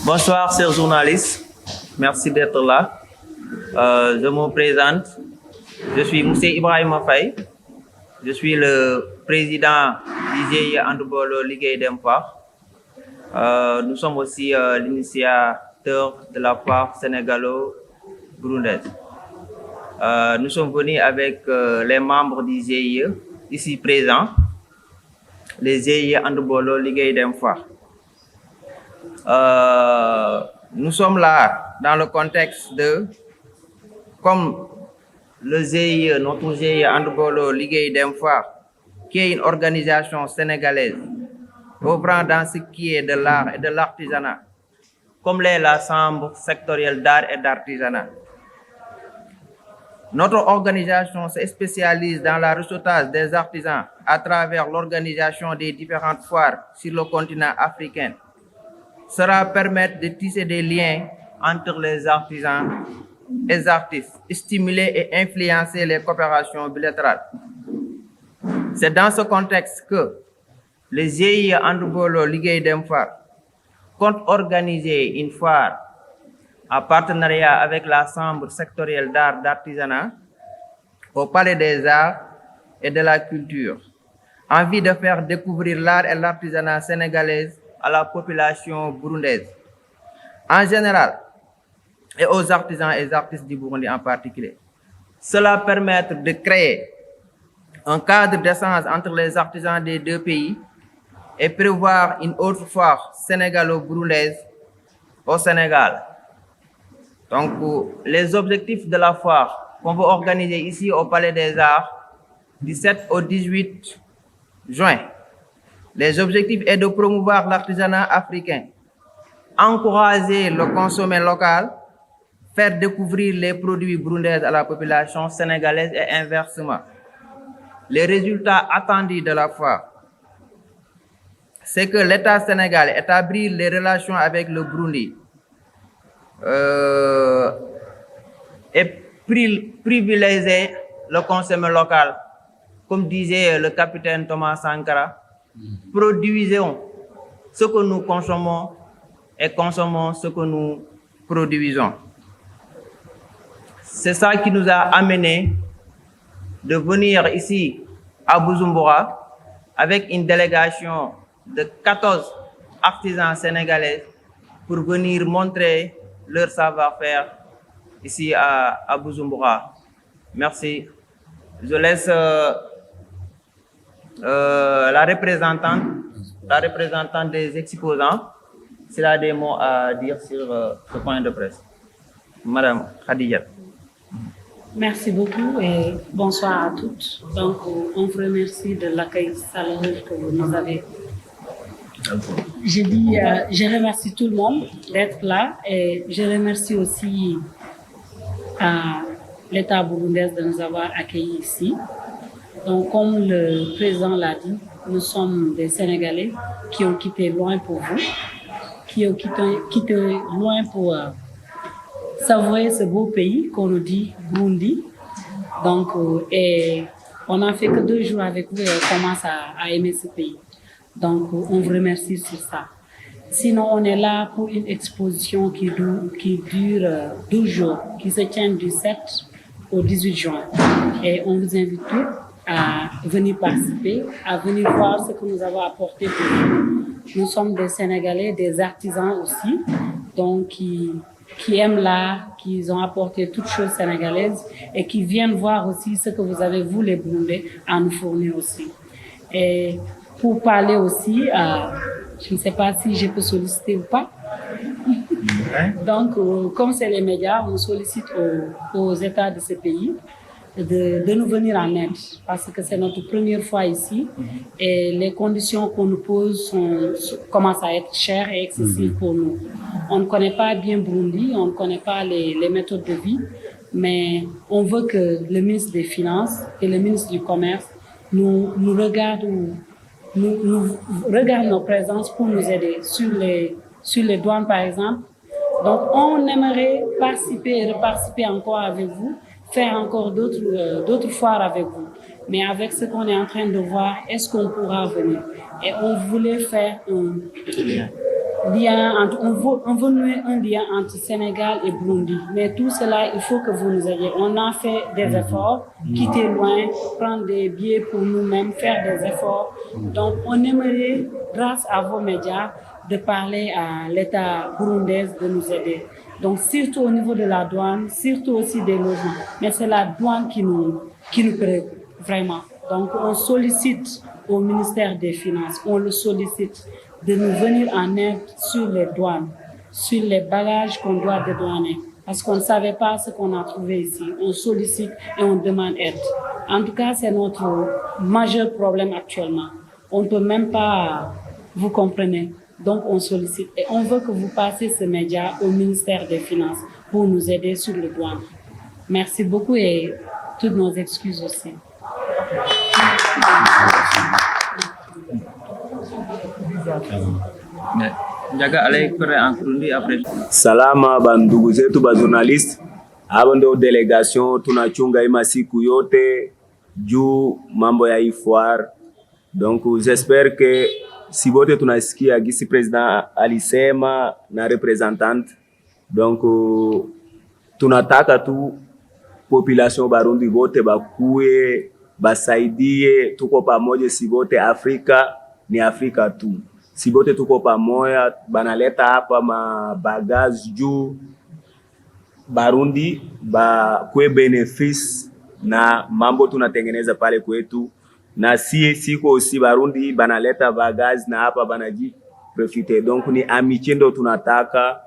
Bonsoir, chers journalistes. Merci d'être là. Je me présente. Je suis Moussé Ibrahima Faye. Je suis le président du GIE Handball Ligue d'Empoir. Nous sommes aussi l'initiateur de la foire sénégalo-burundaise. Nous sommes venus avec les membres du GIE ici présents, les GIE Handball Ligue d'Empoir. Nous sommes là dans le contexte de, comme le GIE, notre GIE Handball Ligue d'Empoir, qui est une organisation sénégalaise œuvrant dans ce qui est de l'art et de l'artisanat, comme l'est la Chambre sectorielle d'art et d'artisanat. Notre organisation se spécialise dans la réseautage des artisans à travers l'organisation des différentes foires sur le continent africain. Cela permet de tisser des liens entre les artisans et les artistes, stimuler et influencer les coopérations bilatérales. C'est dans ce contexte que le GIE Handball Ligue d'Empoir compte organiser une foire en partenariat avec la Chambre sectorielle d'art d'artisanat au Palais des Arts et de la Culture, en vue de faire découvrir l'art et l'artisanat sénégalais à la population burundaise en général et aux artisans et artistes du Burundi en particulier. Cela permet de créer un cadre d'échange entre les artisans des deux pays et prévoir une autre foire sénégalo-burundaise au Sénégal. Donc, les objectifs de la foire qu'on va organiser ici au Palais des Arts du 7 au 18 juin. Les objectifs est de promouvoir l'artisanat africain, encourager le consommer local, faire découvrir les produits burundais à la population sénégalaise et inversement. Les résultats attendus de la foire, c'est que l'État sénégalais établit les relations avec le Burundi et privilégier le consommé local. Comme disait le capitaine Thomas Sankara, produisons ce que nous consommons et consommons ce que nous produisons. C'est ça qui nous a amené de venir ici à Bujumbura avec une délégation de 14 artisans sénégalais pour venir montrer leur savoir-faire ici à Bujumbura. Merci. Je laisse la représentante des exposants, s'il a des mots à dire sur ce point de presse. Madame Khadija. Merci beaucoup et bonsoir à toutes. Donc, on vous remercie de l'accueil chaleureux que vous nous avez. Je remercie tout le monde d'être là et je remercie aussi l'État burundais de nous avoir accueillis ici. Donc, comme le président l'a dit, nous sommes des Sénégalais qui ont quitté loin pour vous, qui ont quitté loin pour savourer ce beau pays qu'on nous dit Burundi. Donc, et on n'a fait que 2 jours avec vous et on commence à aimer ce pays. Donc, on vous remercie sur ça. Sinon, on est là pour une exposition qui dure 12 jours, qui se tient du 7 au 18 juin. Et on vous invite tous à venir participer, à venir voir ce que nous avons apporté pour vous. Nous sommes des Sénégalais, des artisans aussi, donc qui aiment l'art, qui ont apporté toutes choses sénégalaises et qui viennent voir aussi ce que vous avez, vous les Burundais, à nous fournir aussi. Et pour parler aussi, je ne sais pas si je peux solliciter ou pas. Donc, comme c'est les médias, on sollicite aux États de ce pays de nous venir en aide parce que c'est notre première fois ici et les conditions qu'on nous pose commencent à être chères et excessives pour nous. On ne connaît pas bien Burundi, on ne connaît pas les méthodes de vie, mais on veut que le ministre des Finances et le ministre du Commerce nous regardent nos présences pour nous aider sur les douanes par exemple. Donc on aimerait participer et reparticiper encore avec vous, faire encore d'autres foires avec vous. Mais avec ce qu'on est en train de voir, est-ce qu'on pourra venir? Et on voulait faire on veut nouer un lien entre Sénégal et Burundi. Mais tout cela, il faut que vous nous aidiez. On a fait des efforts, quitter loin, prendre des billets pour nous-mêmes, faire des efforts. Donc, on aimerait, grâce à vos médias, de parler à l'État burundais de nous aider. Donc, surtout au niveau de la douane, surtout aussi des logements. Mais c'est la douane qui nous préoccupe, vraiment. Donc, on sollicite au ministère des Finances, on le sollicite de nous venir en aide sur les douanes, sur les bagages qu'on doit dédouaner. Parce qu'on ne savait pas ce qu'on a trouvé ici. On sollicite et on demande aide. En tout cas, c'est notre majeur problème actuellement. On ne peut même pas, vous comprenez. Donc, on sollicite. Et on veut que vous passiez ce média au ministère des Finances pour nous aider sur le douane. Merci beaucoup et toutes nos excuses aussi. Salama bandugu zetu ba journalist, hapa ndio delegation tunachunga hii masiku yote juu mambo ya ifoire. Donc j'espère que si bote tunasikia gisi president alisema na representante. Donc tunataka tu population Barundi bote bakuye basaidie, tuko pamoja, si bote Afrika ni Afrika tu. Si bote tuko pamoja, banaleta hapa mabagazi juu Barundi kwe benefits na mambo tunatengeneza pale kwetu, na siko si Barundi banaleta bagazi na hapa banaji profite. Donc ni amitié ndo tunataka,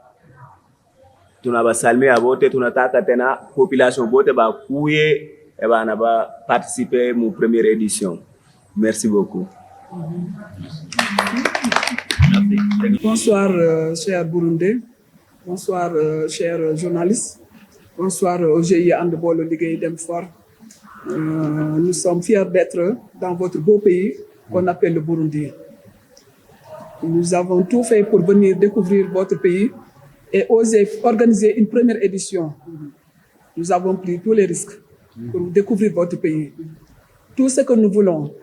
tunabasalimia bote, tunataka tena population bote bakuye bana ba participer mu première édition. Merci beaucoup. Bonsoir chers Burundais, bonsoir chers journalistes, bonsoir au GIE Andebolo Ligue d'Emfor. Nous sommes fiers d'être dans votre beau pays qu'on appelle le Burundi. Nous avons tout fait pour venir découvrir votre pays et oser organiser une première édition. Nous avons pris tous les risques pour découvrir votre pays. Tout ce que nous voulons,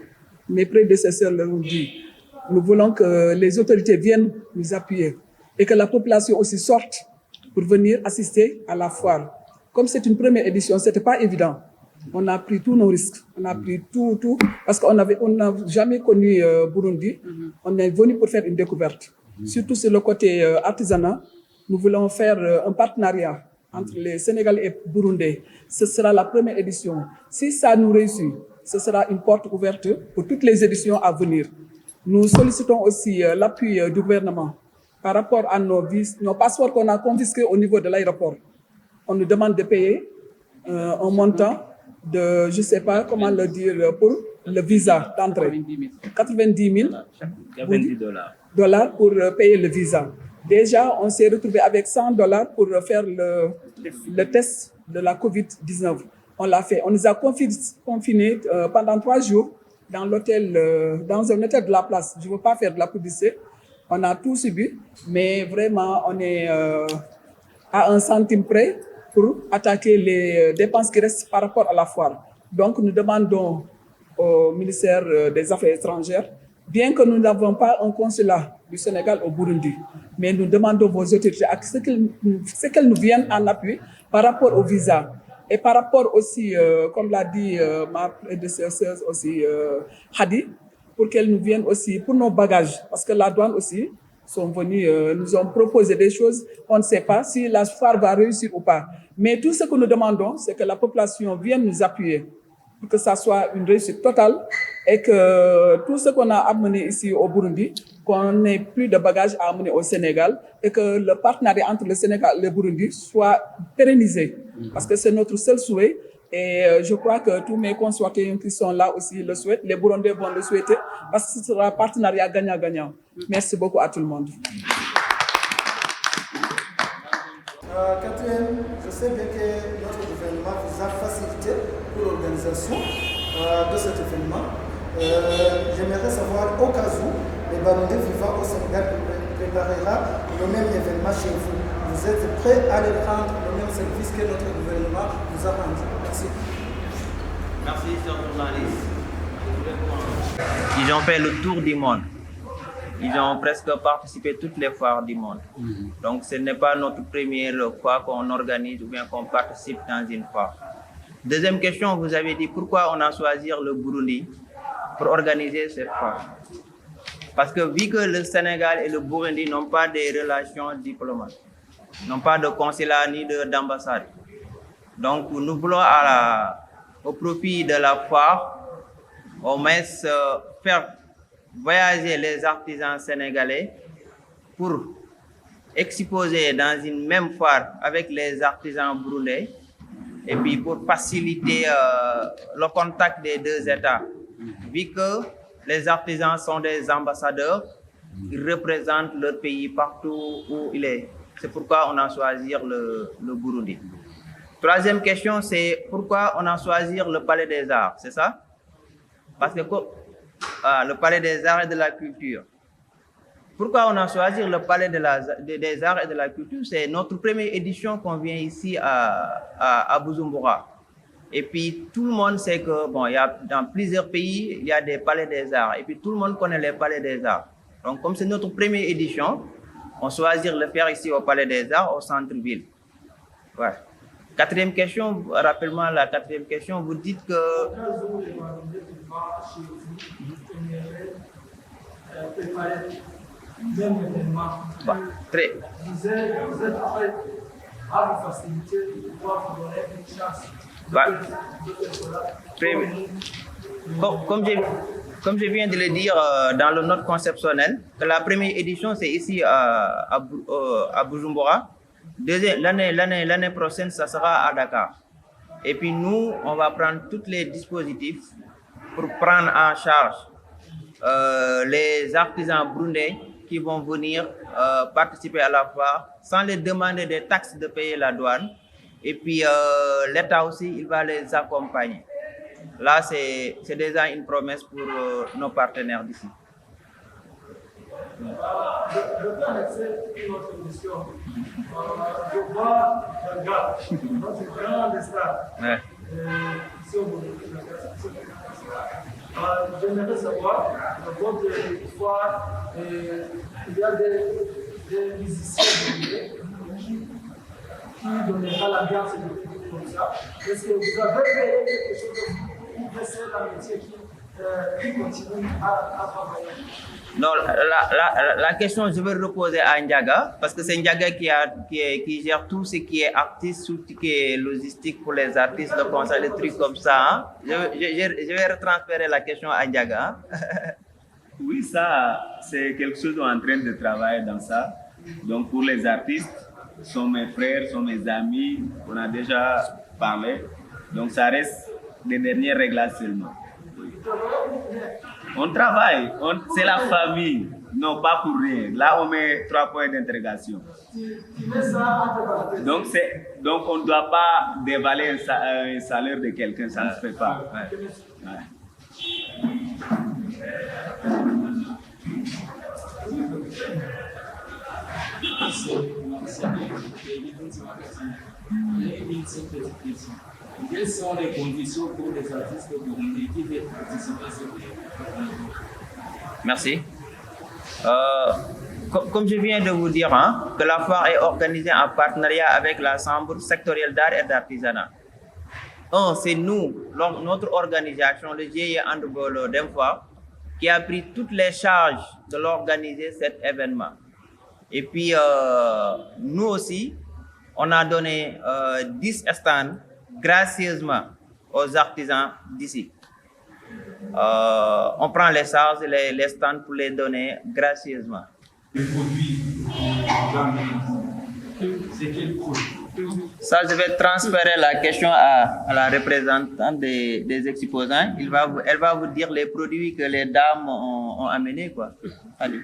mes prédécesseurs l'ont dit, nous voulons que les autorités viennent nous appuyer et que la population aussi sorte pour venir assister à la foire. Comme c'est une première édition, ce n'était pas évident. On a pris tous nos risques, on a pris tout, parce qu'on n'a jamais connu Burundi. On est venu pour faire une découverte. Surtout sur le côté artisanat, nous voulons faire un partenariat entre les Sénégalais et Burundais. Ce sera la première édition. Si ça nous réussit, ce sera une porte ouverte pour toutes les éditions à venir. Nous sollicitons aussi l'appui du gouvernement par rapport à nos passeports qu'on a confisqués au niveau de l'aéroport. On nous demande de payer un montant de, je ne sais pas comment le dire, pour le visa d'entrée. 90 000 dollars pour payer le visa. Déjà, on s'est retrouvé avec 100 dollars pour faire le test de la COVID-19. On l'a fait. On nous a confinés pendant 3 jours dans l'hôtel, dans un hôtel de la place. Je ne veux pas faire de la publicité. On a tout subi, mais vraiment, on est à 1 centime près pour attaquer les dépenses qui restent par rapport à la foire. Donc, nous demandons au ministère des Affaires étrangères, bien que nous n'avons pas un consulat du Sénégal au Burundi, mais nous demandons vos autorités à ce qu'elles nous viennent en appui par rapport au visa. Et par rapport aussi, comme l'a dit ma prédécesseure aussi, Hadi, pour qu'elles nous viennent aussi pour nos bagages, parce que la douane aussi sont venus, nous ont proposé des choses, on ne sait pas si la foire va réussir ou pas. Mais tout ce que nous demandons, c'est que la population vienne nous appuyer pour que ça soit une réussite totale et que tout ce qu'on a amené ici au Burundi, qu'on n'ait plus de bagages à amener au Sénégal et que le partenariat entre le Sénégal et le Burundi soit pérennisé. Parce que c'est notre seul souhait et je crois que tous mes concitoyens qui sont là aussi le souhaitent, les Burundais vont le souhaiter parce que ce sera un partenariat gagnant-gagnant. Merci beaucoup à tout le monde. Catherine, je sais bien que notre gouvernement vous a facilité pour l'organisation de cet événement. J'aimerais savoir, au cas où les Burundais vivant au Sénégal préparera le même événement chez vous, vous êtes prêts à aller prendre le même service que notre gouvernement vous a rendu? Merci. Merci, chers journalistes. Ils ont fait le tour du monde Ils ont presque participé à toutes les foires du monde. Donc, ce n'est pas notre première fois qu'on organise ou bien qu'on participe dans une foire. Deuxième question, vous avez dit pourquoi on a choisi le Burundi pour organiser cette foire. Parce que vu que le Sénégal et le Burundi n'ont pas de relations diplomatiques, n'ont pas de consulat ni d'ambassade. Donc, nous voulons au profit de la foire, au moins faire voyager les artisans sénégalais pour exposer dans une même foire avec les artisans burundais et puis pour faciliter le contact des deux États. Vu que les artisans sont des ambassadeurs, ils représentent leur pays partout où il est. C'est pourquoi on a choisi le Burundi. Troisième question, c'est pourquoi on a choisi le Palais des Arts, c'est ça? Parce que le Palais des Arts et de la Culture. Pourquoi on a choisi le Palais des Arts et de la Culture? C'est notre première édition qu'on vient ici à Bujumbura. Et puis tout le monde sait que bon, il y a, dans plusieurs pays, il y a des Palais des Arts. Et puis tout le monde connaît les Palais des Arts. Donc comme c'est notre première édition, on choisit de le faire ici au Palais des Arts, au centre-ville. Ouais. Quatrième question, rappelle-moi la quatrième question, vous dites que... Bah, très. Vous êtes prêt à vous faciliter de pouvoir vous donner une chance. Bah, très bien. Comme je viens de le dire dans le note conceptionnel, que la première édition c'est ici à Bujumbura. L'année prochaine, ça sera à Dakar. Et puis nous, on va prendre tous les dispositifs pour prendre en charge les artisans burundais qui vont venir participer à la foire sans les demander des taxes de payer la douane. Et puis l'État aussi, il va les accompagner. Là, c'est déjà une promesse pour nos partenaires d'ici. Je peux annexer une autre question. Je vois un gars, notre grand star. Ouais. Ici au Burundi, j'aimerais savoir, votre foire, il y a des musiciens qui donnera l'ambiance de tout comme ça. Est-ce que vous avez fait quelque chose pour laisser la métier qui continue à travailler? Non, la question, je vais reposer à Ndiaga, parce que c'est Ndiaga qui gère tout ce qui est artiste, tout ce qui est logistique pour les artistes, le concert, des trucs comme ça. Hein. Je vais retransférer la question à Ndiaga. Oui, ça, c'est quelque chose qu'on est en train de travailler dans ça. Donc, pour les artistes, sont mes frères, sont mes amis, on a déjà parlé. Donc, ça reste des derniers réglages seulement. On travaille, c'est la famille. Non, pas pour rien. Là, on met 3 points d'interrogation. Donc, on ne doit pas dévaler un salaire de quelqu'un, ça ne se fait pas. Ouais. Quelles sont les conditions pour les artistes burundais qui veulent participer à ce projet? Merci. Comme je viens de vous dire, hein, que la foire est organisée en partenariat avec la Chambre sectorielle d'art et d'artisanat. C'est nous, notre organisation, le GIE Andebolo d'Emfoire, qui a pris toutes les charges de l'organiser cet événement. Et puis, nous aussi, on a donné 10 stands gracieusement aux artisans d'ici. On prend les charges, les stands pour les donner gracieusement. Les produits, c'est quel produit? Ça, je vais transférer la question à la représentante des exposants. Elle va vous dire les produits que les dames ont amenés, quoi. Allez.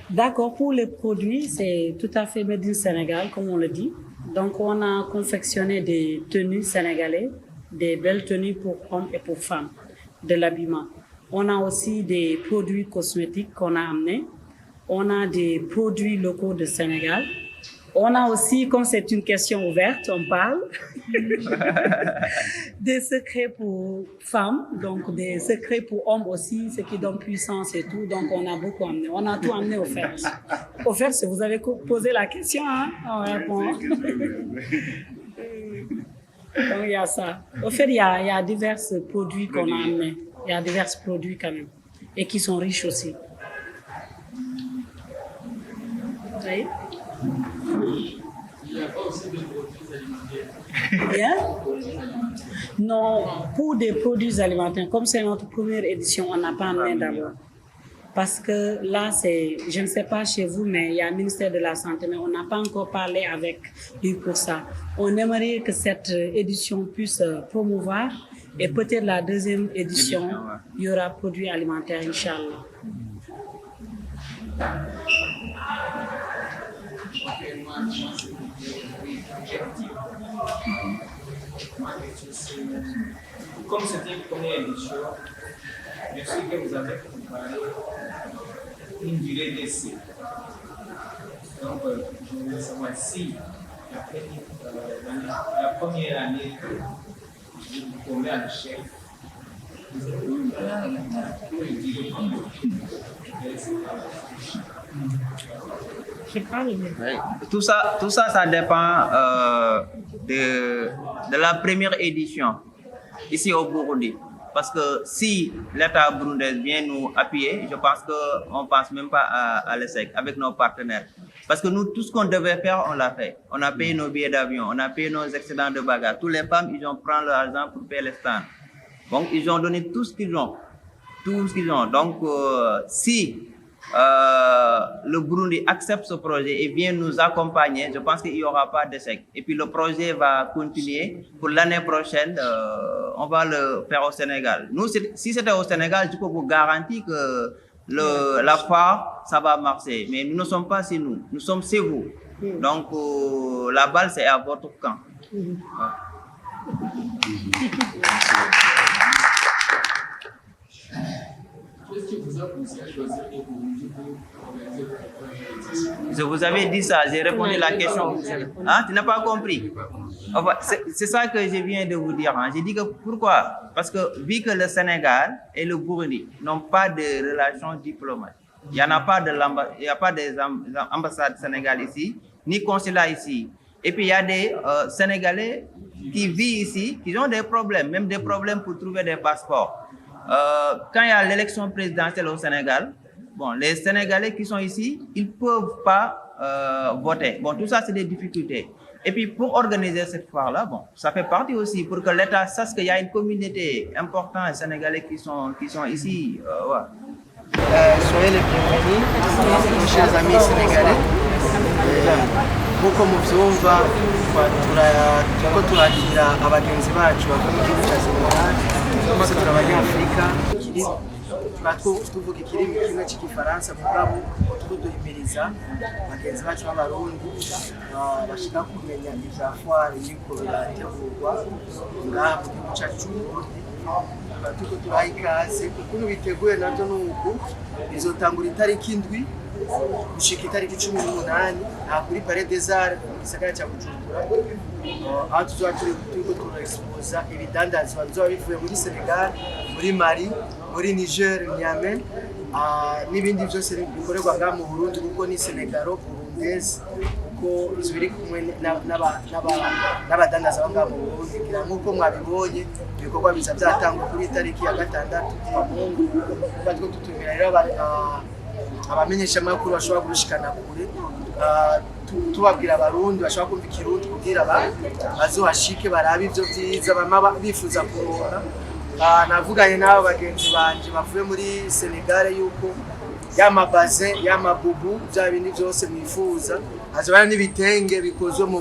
D'accord, pour les produits, c'est tout à fait made in Sénégal, comme on le dit. Donc, on a confectionné des tenues sénégalaises, des belles tenues pour hommes et pour femmes, de l'habillement. On a aussi des produits cosmétiques qu'on a amenés. On a des produits locaux de Sénégal. On a aussi, comme c'est une question ouverte, on parle. Des secrets pour femmes, donc des secrets pour hommes aussi, ce qui donne puissance et tout. Donc, on a beaucoup amené. On a tout amené au fait. Au fait, si vous avez posé la question, hein, on répond. Donc, il y a ça. Au fait, il y a divers produits qu'on a amenés. Il y a divers produits quand même. Et qui sont riches aussi. Vous voyez? Il n'y a pas aussi de produits alimentaires. Bien? Non, pour des produits alimentaires, comme c'est notre première édition, on n'a pas amené d'abord. Parce que là, je ne sais pas chez vous, mais il y a le ministère de la Santé, mais on n'a pas encore parlé avec lui pour ça. On aimerait que cette édition puisse promouvoir et peut-être la deuxième édition, il y aura produits alimentaires, Inch'Allah. Comme c'était une première édition, je sais que vous avez préparé une durée d'essai. Donc, je voulais savoir si la première année, vous tombez à l'échec, vous avez une durée Tout ça, ça dépend de la première édition ici au Burundi. Parce que si l'État burundais vient nous appuyer, je pense qu'on ne pense même pas à l'ESSEC avec nos partenaires. Parce que nous, tout ce qu'on devait faire, on l'a fait. On a payé nos billets d'avion, on a payé nos excédents de bagages. Tous les femmes, ils ont pris leur argent pour payer les stands. Donc, ils ont donné tout ce qu'ils ont. Tout ce qu'ils ont. Donc, si le Burundi accepte ce projet et vient nous accompagner, je pense qu'il n'y aura pas d'échec. Et puis le projet va continuer. Pour l'année prochaine, on va le faire au Sénégal. Nous, si c'était au Sénégal, je peux vous garantir que la foire, ça va marcher. Mais nous ne sommes pas chez nous, nous sommes chez vous. Donc la balle, c'est à votre camp. Qu'est-ce qui vous a poussé à choisir le Burundi pour organiser votre première édition? Je vous avais dit ça, j'ai répondu à la question. Hein, tu n'as pas compris? Enfin, c'est ça que je viens de vous dire. Hein. J'ai dit que pourquoi? Parce que vu que le Sénégal et le Burundi n'ont pas de relations diplomatiques, il n'y a pas des ambassades sénégalaises ici, ni consulat ici. Et puis il y a des Sénégalais qui vivent ici, qui ont des problèmes, même des problèmes pour trouver des passeports. Quand il y a l'élection présidentielle au Sénégal, bon, les Sénégalais qui sont ici, ils ne peuvent pas voter. Bon, tout ça, c'est des difficultés. Et puis, pour organiser cette foire-là, bon, ça fait partie aussi pour que l'État sache qu'il y a une communauté importante Sénégalais qui sont ici. Ouais. Soyez les bienvenus, mes chers amis sénégalais. Nk'uko mubyumva turiko turakira abagenzi bacu bava mu gihugu cya Senegal, twese turi abanyafurika, tuvuga ikirimi kimwe cy'igifaransa mugabo tuduhimiriza abagenzi bacu b'abarundi bashaka kumenya ibya foire y'uko birategurwa ngaha mu gihugu cyacu cy'Uburundi. Turiko turaha ikaze ukuntu biteguye nabyo nuko bizotangura itariki 7 gushika itariki 18 aha kuri Palais des Arts mu gisagara cya Bujumbura, aho tuzoba turiko turexposa ibidandazwa bizoba bivuye muri Senegal, muri Mali, muri Niger, Niamey, n'ibindi byose bikorerwa ngaha mu Burundi kuko ni Senegalo Burundaise, kuko biri kumwe n'abadandaza ngaha mu Burundi. Kugira nk'uko mwabibonye ibikorwa biza byatangwa kuri itariki ya 6 kwa Mungu, batwo tutumira rero abamenyesha amakuru bashobora gushikana kure, tubabwira abarundi bashobora kumva ikirundi kugira bazohashike barabe ivyo vyiza bama bifuza kuronka. Navuganye n'abo bagenzi banje bavuye muri Senegal yuko yamabaze yamabubu bya bindi byose mwifuza hazobana n'ibitenge bikozwe mu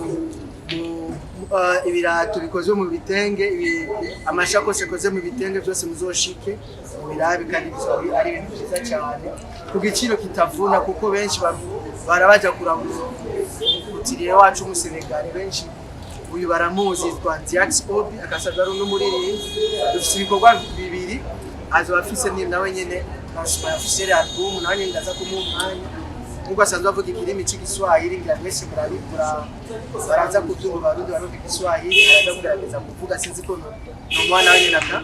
ibirato bikozwe mu bitenge, amashakoshi akoze mu bitenge, byose muzoshike mubirabe kandi bizobi ari ibintu byiza cyane ku giciro kitavuna, kuko benshi barabaja kurangura utiriye wacu mu Senegal. Benshi uyu baramuzi twa Diax Obi akasagaro n'umuririmbi, dufite ibikorwa bibiri azoba afise nawe nyene afise album nawe ndaza kumumanya nkuko asanzwe avuga ikirimi cy'igiswahili ngira mwese baraza kutumva Barundi barundi Kiswahili araza kugerageza kuvuga sinzi ko no mwana we naka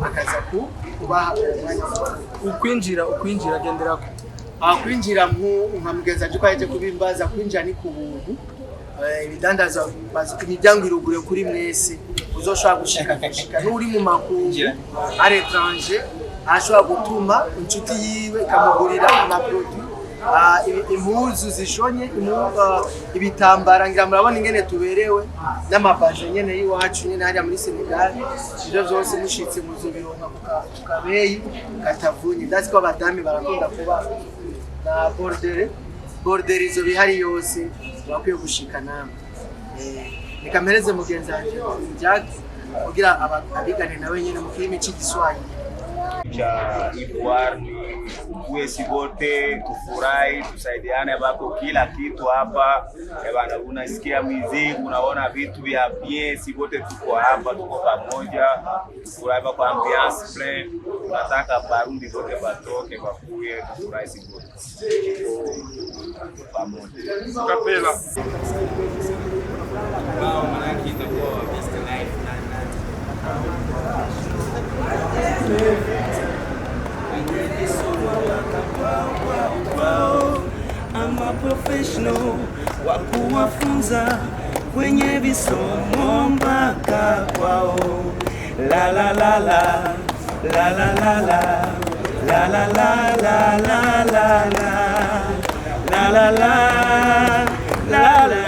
akaza kubaha umwanya ukwinjira gendera ko kwinjira nka mugenza cyo kwaje kubimbaza kwinjira ni ku buntu ibidandaza imiryango irugure kuri mwese uzoshobora gushika n'uri mu makungu ari étranger ashobora gutuma inshuti yiwe ikamugurira amaproduit impuzu zishonye ibitambara ngira murabona ingene tuberewe n'amabaje nyene y'iwacu nyene hariya muri Senegal ibyo byose mushitse muzobironka kukabeyi katavunye ndazi ko abadami barakunda kuba na border izo bihari yose bakwiye gushika namwe nikamereze mugenzi wanje Jack kugira abigane nawe nyene mu kirimi cy'igiswahili cha Ivoire ni kuwezi wote kufurahi, tusaidiane, ambapo kila kitu hapa bana, unasikia muziki, unaona vitu vya bien, si wote tuko hapa, tuko pamoja, tufurahi kwa ambiance plein. Tunataka Barundi wote batoke bakuye, tufurahi si wote pamoja. Kapela bao manake itakuwa best life na I'm a professional wa kuwafunza kwenye visomo mpaka kwao. La la la la la la la la la la la la la la la la la la la